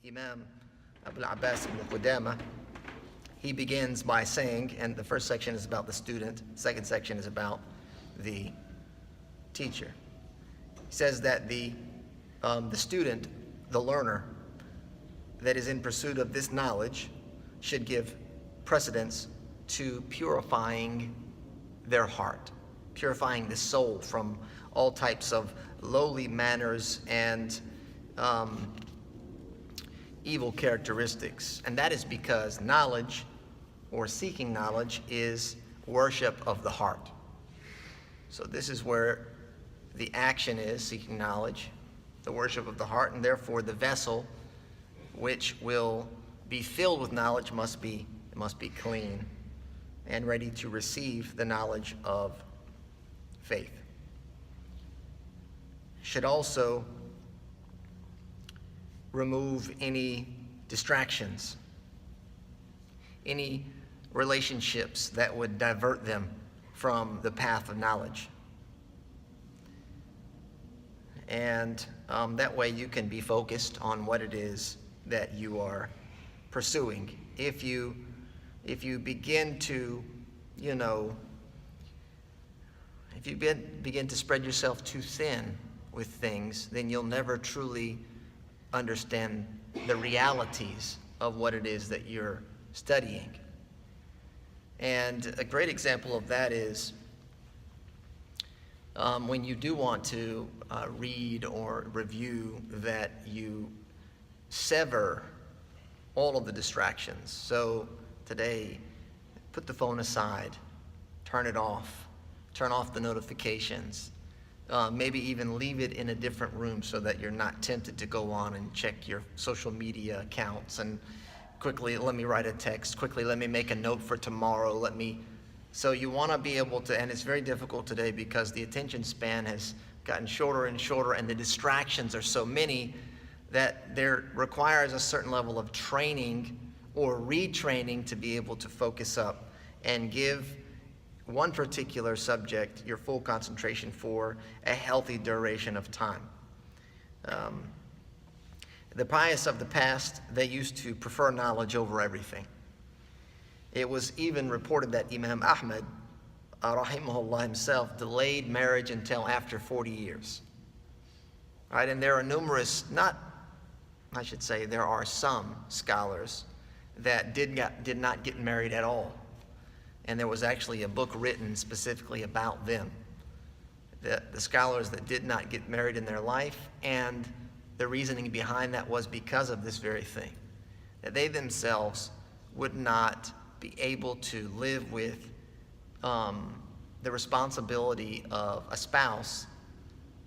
Imam Abu al-Abbas ibn Qudama, he begins by saying, and the first section is about the student, the second section is about the teacher. He says that the student, the learner, that is in pursuit of this knowledge should give precedence to purifying their heart, purifying the soul from all types of lowly manners and evil characteristics. And that is because knowledge, or seeking knowledge, is worship of the heart. So this is where the action is, seeking knowledge, the worship of the heart, and therefore the vessel which will be filled with knowledge must be clean and ready to receive the knowledge of faith. Should also remove any distractions, any relationships that would divert them from the path of knowledge. And that way you can be focused on what it is that you are pursuing. If you begin to, if you begin to spread yourself too thin with things, then you'll never truly understand the realities of what it is that you're studying. And a great example of that is when you do want to read or review, that you sever all of the distractions. So today, put the phone aside, turn it off, turn off the notifications, maybe even leave it in a different room so that you're not tempted to go on and check your social media accounts and quickly, let me write a text, quickly, let me make a note for tomorrow, so you want to be able to, and it's very difficult today because the attention span has gotten shorter and shorter and the distractions are so many that there requires a certain level of training or retraining to be able to focus up and give one particular subject your full concentration for a healthy duration of time. The pious of the past, they used to prefer knowledge over everything. It was even reported that Imam Ahmad, rahimahullah himself, delayed marriage until after 40 years. Right? And there are there are some scholars that did not get married at all. And there was actually a book written specifically about them, the scholars that did not get married in their life, and the reasoning behind that was because of this very thing, that they themselves would not be able to live with the responsibility of a spouse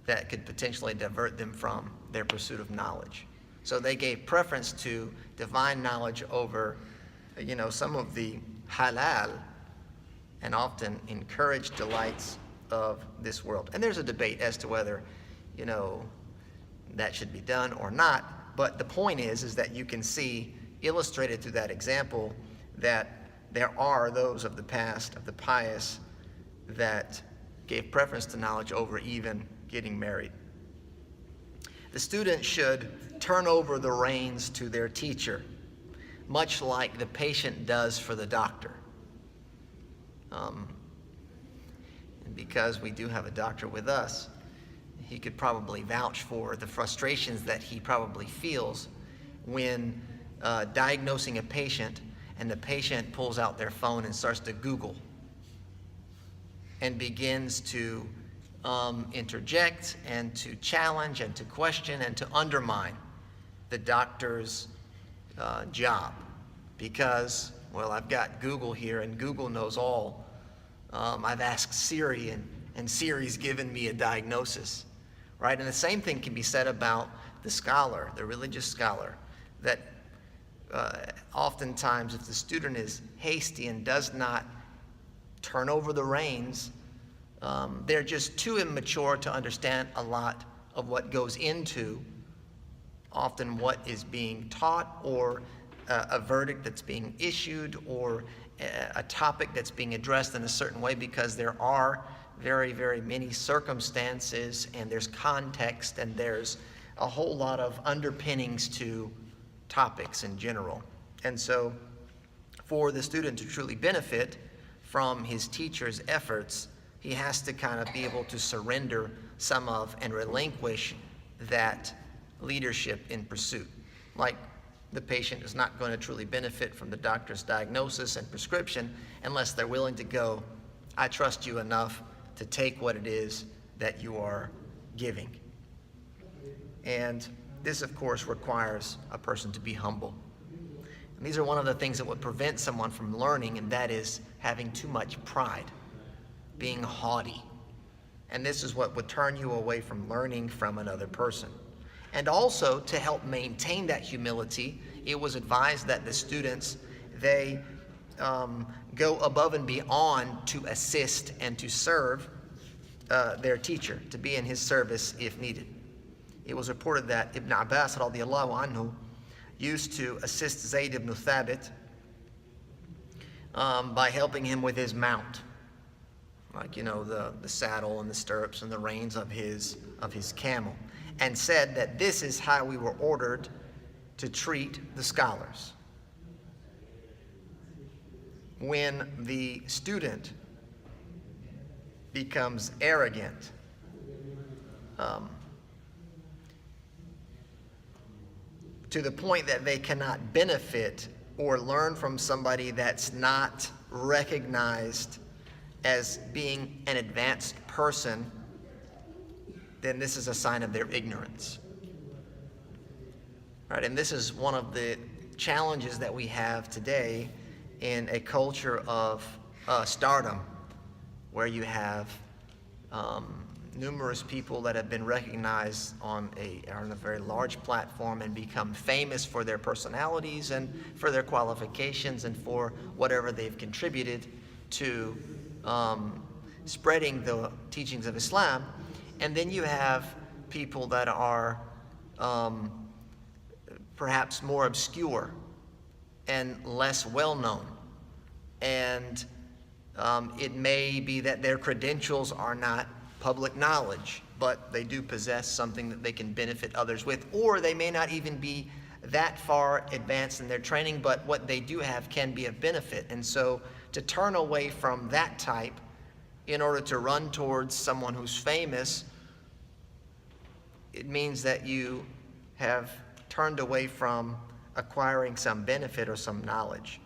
that could potentially divert them from their pursuit of knowledge. So they gave preference to divine knowledge over, some of the halal and often encouraged delights of this world. And there's a debate as to whether, that should be done or not. But the point is that you can see illustrated through that example that there are those of the past, of the pious, that gave preference to knowledge over even getting married. The student should turn over the reins to their teacher, much like the patient does for the doctor. And because we do have a doctor with us, he could probably vouch for the frustrations that he probably feels when diagnosing a patient and the patient pulls out their phone and starts to Google and begins to interject and to challenge and to question and to undermine the doctor's job because, I've got Google here and Google knows all. I've asked Siri and Siri's given me a diagnosis, right? And the same thing can be said about the scholar, the religious scholar, that oftentimes if the student is hasty and does not turn over the reins, they're just too immature to understand a lot of what goes into often what is being taught or a verdict that's being issued or a topic that's being addressed in a certain way, because there are very, very many circumstances and there's context and there's a whole lot of underpinnings to topics in general. And so for the student to truly benefit from his teacher's efforts, he has to kind of be able to surrender some of and relinquish that leadership in pursuit. Like, the patient is not going to truly benefit from the doctor's diagnosis and prescription unless they're willing to go, I trust you enough to take what it is that you are giving. And this, of course, requires a person to be humble. And these are one of the things that would prevent someone from learning, and that is having too much pride, being haughty. And this is what would turn you away from learning from another person. And also, to help maintain that humility, it was advised that the students, they go above and beyond to assist and to serve their teacher, to be in his service if needed. It was reported that Ibn Abbas radiallahu anhu used to assist Zayd ibn Thabit by helping him with his mount. Like, you know, the saddle and the stirrups and the reins of his camel. And said that this is how we were ordered to treat the scholars. When the student becomes arrogant, to the point that they cannot benefit or learn from somebody that's not recognized as being an advanced person, then this is a sign of their ignorance. Right? And this is one of the challenges that we have today in a culture of stardom, where you have numerous people that have been recognized on a very large platform and become famous for their personalities and for their qualifications and for whatever they've contributed to spreading the teachings of Islam. And then you have people that are perhaps more obscure and less well-known. And it may be that their credentials are not public knowledge, but they do possess something that they can benefit others with, or they may not even be that far advanced in their training, but what they do have can be of benefit. And so to turn away from that type in order to run towards someone who's famous, it means that you have turned away from acquiring some benefit or some knowledge.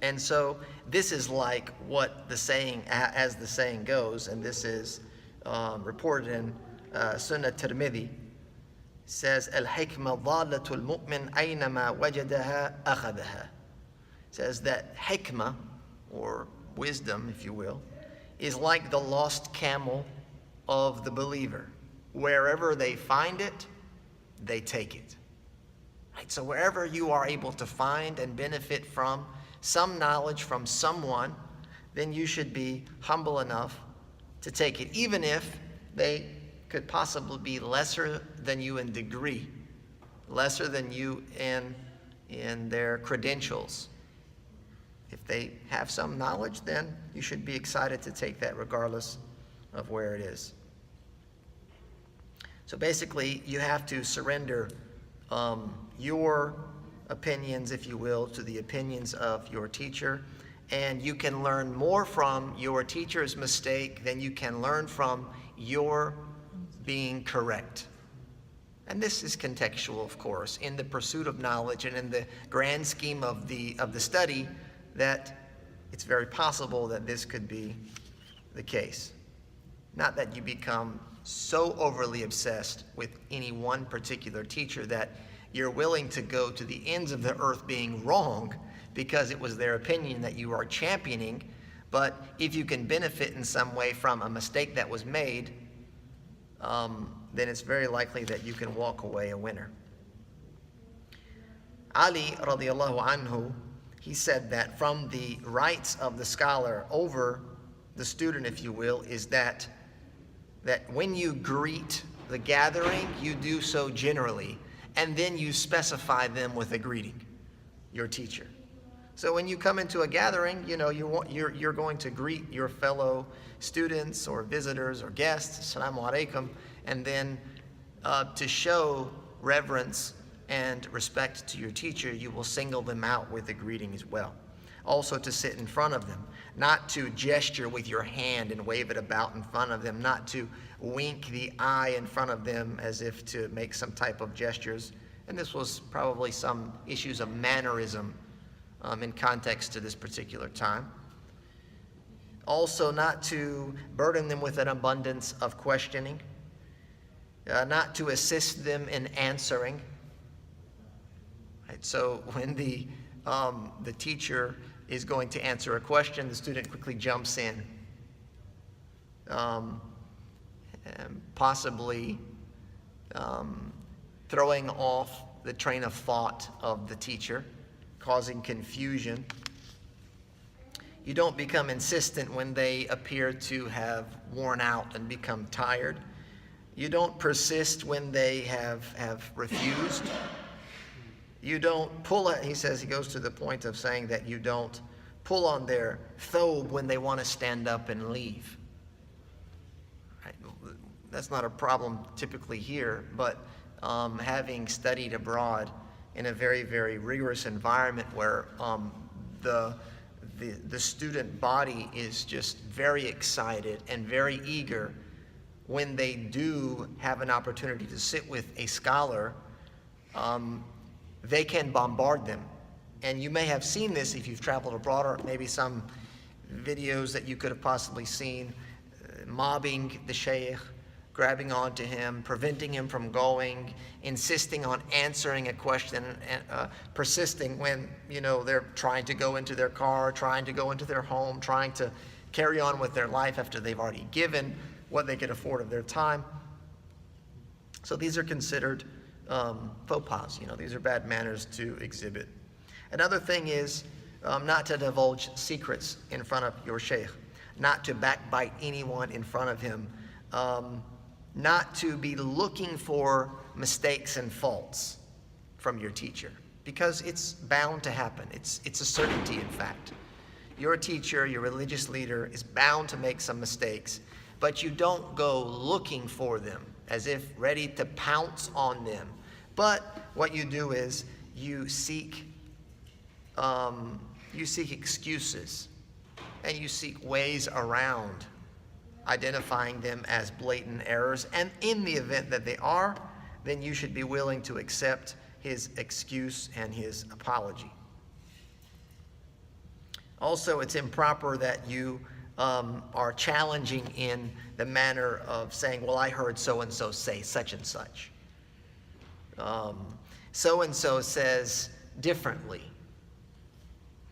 And so this is like what the saying, as the saying goes, and this is reported in Sunnah Tirmidhi, says, "Al-hikma dhalatul mu'min aynama wajadaha akhadaha." Says that hikmah, or wisdom, if you will, is like the lost camel of the believer. Wherever they find it, they take it. Right? So wherever you are able to find and benefit from some knowledge from someone, then you should be humble enough to take it, even if they could possibly be lesser than you in degree, lesser than you in their credentials. If they have some knowledge, then you should be excited to take that regardless of where it is. So basically, you have to surrender your opinions, if you will, to the opinions of your teacher. And you can learn more from your teacher's mistake than you can learn from your being correct. And this is contextual, of course, in the pursuit of knowledge and in the grand scheme of the study, that it's very possible that this could be the case. Not that you become so overly obsessed with any one particular teacher that you're willing to go to the ends of the earth being wrong because it was their opinion that you are championing. But if you can benefit in some way from a mistake that was made, then it's very likely that you can walk away a winner. Ali radiallahu anhu, he said that from the rights of the scholar over the student, if you will, is that when you greet the gathering, you do so generally, and then you specify them with a greeting, your teacher. So when you come into a gathering, you know, you're going to greet your fellow students or visitors or guests, assalamu alaikum, and then to show reverence and respect to your teacher, you will single them out with a greeting as well. Also to sit in front of them, not to gesture with your hand and wave it about in front of them, not to wink the eye in front of them as if to make some type of gestures. And this was probably some issues of mannerism in context to this particular time. Also not to burden them with an abundance of questioning, not to assist them in answering. Right? So when the teacher is going to answer a question, the student quickly jumps in, and possibly throwing off the train of thought of the teacher, causing confusion. You don't become insistent when they appear to have worn out and become tired. You don't persist when they have refused. You don't pull it. He says, he goes to the point of saying that you don't pull on their thobe when they want to stand up and leave. Right? That's not a problem typically here, but having studied abroad in a very, very rigorous environment where the student body is just very excited and very eager when they do have an opportunity to sit with a scholar, they can bombard them. And you may have seen this if you've traveled abroad, or maybe some videos that you could have possibly seen, mobbing the sheikh, grabbing onto him, preventing him from going, insisting on answering a question, and persisting when, they're trying to go into their car, trying to go into their home, trying to carry on with their life after they've already given what they could afford of their time. So these are considered faux pas. These are bad manners to exhibit. Another thing is not to divulge secrets in front of your sheikh, not to backbite anyone in front of him, not to be looking for mistakes and faults from your teacher, because it's bound to happen. It's a certainty, in fact. Your teacher, your religious leader, is bound to make some mistakes, but you don't go looking for them as if ready to pounce on them. But what you do is you seek excuses, and you seek ways around identifying them as blatant errors. And in the event that they are, then you should be willing to accept his excuse and his apology. Also, it's improper that you are challenging in the manner of saying, well, I heard so-and-so say such and such. So-and-so says differently.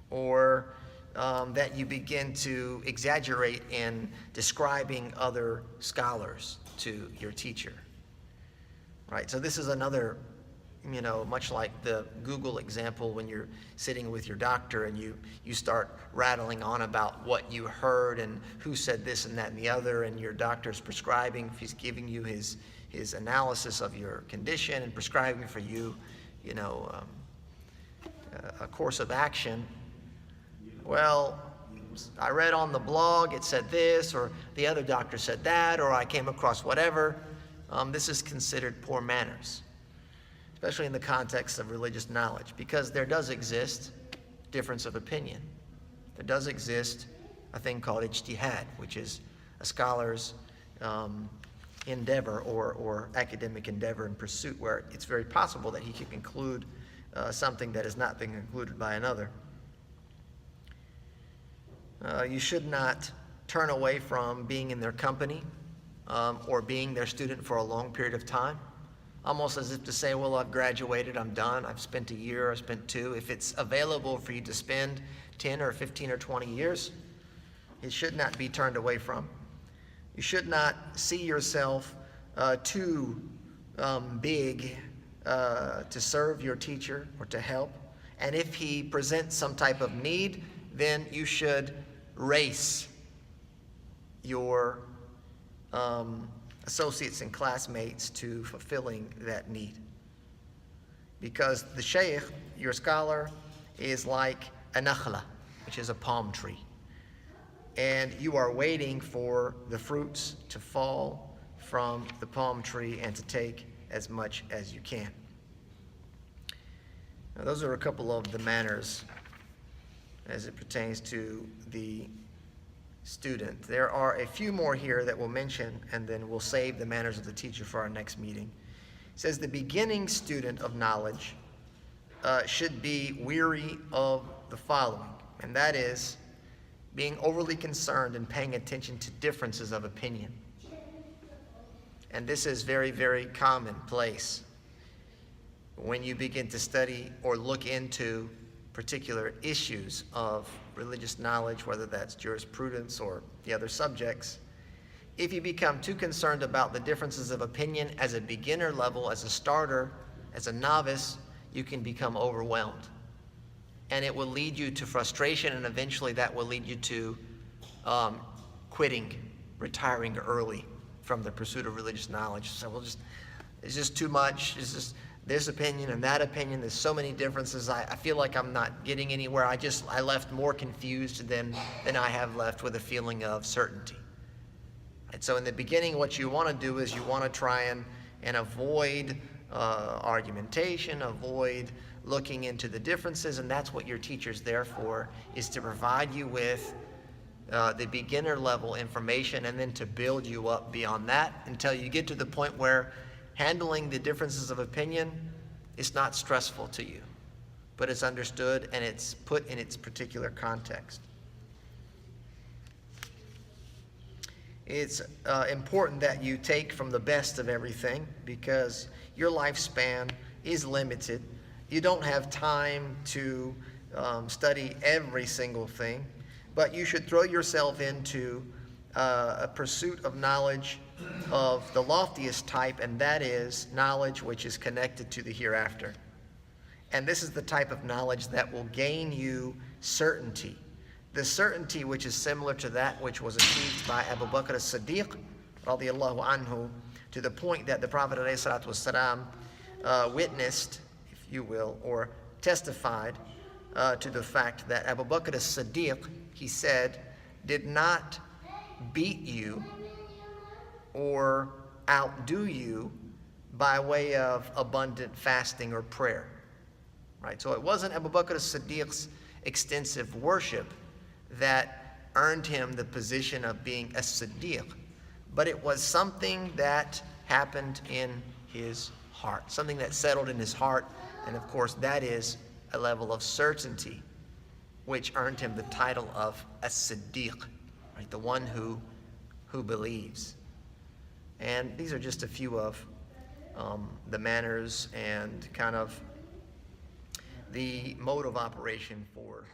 Or that you begin to exaggerate in describing other scholars to your teacher. Right? So this is another, much like the Google example when you're sitting with your doctor and you start rattling on about what you heard and who said this and that and the other, and your doctor's prescribing, if he's giving you his analysis of your condition and prescribing for you, a course of action. Well, I read on the blog, it said this, or the other doctor said that, or I came across whatever. This is considered poor manners, especially in the context of religious knowledge, because there does exist difference of opinion. There does exist a thing called ijtihad, which is a scholar's endeavor or academic endeavor and pursuit, where it's very possible that he can conclude something that has not been concluded by another. You should not turn away from being in their company or being their student for a long period of time, almost as if to say, well, I've graduated, I'm done, I've spent a year, I've spent 2. If it's available for you to spend 10 or 15 or 20 years, it should not be turned away from. You should not see yourself too big to serve your teacher or to help. And if he presents some type of need, then you should race your associates and classmates to fulfilling that need. Because the sheikh, your scholar, is like a nakhla, which is a palm tree. And you are waiting for the fruits to fall from the palm tree and to take as much as you can. Now, those are a couple of the manners as it pertains to the student. There are a few more here that we'll mention, and then we'll save the manners of the teacher for our next meeting. It says the beginning student of knowledge should be weary of the following, and that is being overly concerned and paying attention to differences of opinion. And this is very, very commonplace when you begin to study or look into particular issues of religious knowledge, whether that's jurisprudence or the other subjects. If you become too concerned about the differences of opinion as a beginner level, as a starter, as a novice, you can become overwhelmed. And it will lead you to frustration, and eventually that will lead you to quitting, retiring early from the pursuit of religious knowledge. So it's just too much. It's just this opinion and that opinion. There's so many differences. I feel like I'm not getting anywhere. I left more confused than I have left with a feeling of certainty. And so in the beginning, what you want to do is you want to try and avoid argumentation, avoid looking into the differences, and that's what your teacher's there for, is to provide you with the beginner level information and then to build you up beyond that until you get to the point where handling the differences of opinion is not stressful to you, but it's understood and it's put in its particular context. It's important that you take from the best of everything because your lifespan is limited. You don't have time to study every single thing, but you should throw yourself into a pursuit of knowledge of the loftiest type, and that is knowledge which is connected to the hereafter. And this is the type of knowledge that will gain you certainty. The certainty which is similar to that which was achieved by Abu Bakr as-Siddiq, radiallahu anhu, to the point that the Prophet ﷺ witnessed, if you will, or testified to the fact that Abu Bakr as-Siddiq, he said, did not beat you or outdo you by way of abundant fasting or prayer. Right? So it wasn't Abu Bakr as-Siddiq's extensive worship that earned him the position of being a Siddiq, but it was something that happened in his heart, something that settled in his heart, and of course that is a level of certainty which earned him the title of a Siddiq, right? The one who believes. And these are just a few of the manners and kind of the mode of operation for